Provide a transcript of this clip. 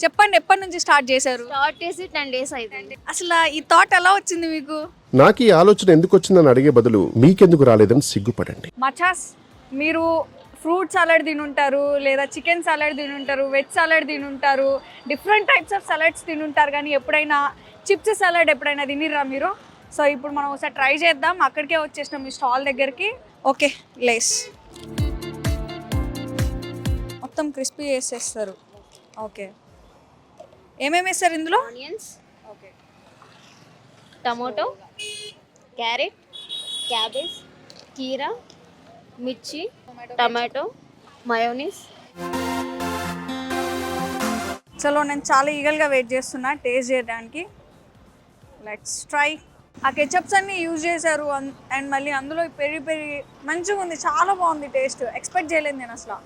చెప్పండి, ఎప్పటి నుంచి స్టార్ట్ చేశారు? స్టార్ట్ చేసి 10 days అవుతుంది. అసలు ఈ థాట్ ఎలా వచ్చింది మీకు? నాకు ఈ ఆలోచన ఎందుకు వచ్చిందని అడిగే బదులు మీకెందుకు రాలేదని సిగ్గుపడండి. మచాస్, మీరు ఫ్రూట్ సలాడ్ తినుంటారు, లేదా చికెన్ సలాడ్ తినుంటారు, వెజ్ సలాడ్ తినుంటారు, డిఫరెంట్ టైప్స్ ఆఫ్ సలాడ్స్ తినుంటారు, కానీ ఎప్పుడైనా చిప్స్ సలాడ్ ఎప్పుడైనా తినిర్రా మీరు? సో ఇప్పుడు మనం ఒకసారి ట్రై చేద్దాం. అక్కడికే వచ్చేసినాం మీ స్టాల్ దగ్గరికి. ఓకే, లేస్ మొత్తం క్రిస్పీ వేసేస్తారు. ఓకే, ఏమేమి వేస్తారు ఇందులో? Onions, okay, tomato, carrot, cabbage, కీరా, మిర్చి, టమాటో, మయోనీస్. చలో, నేను చాలా ఈగల్గా వెయిట్ చేస్తున్నా టేస్ట్ చేయడానికి. Let's try. ఆ కెచప్స్ అన్నీ యూజ్ చేశారు అండ్ మళ్ళీ అందులో పెరి మంచిగా ఉంది, చాలా బాగుంది టేస్ట్. ఎక్స్పెక్ట్ చేయలేదు నేను అసలు.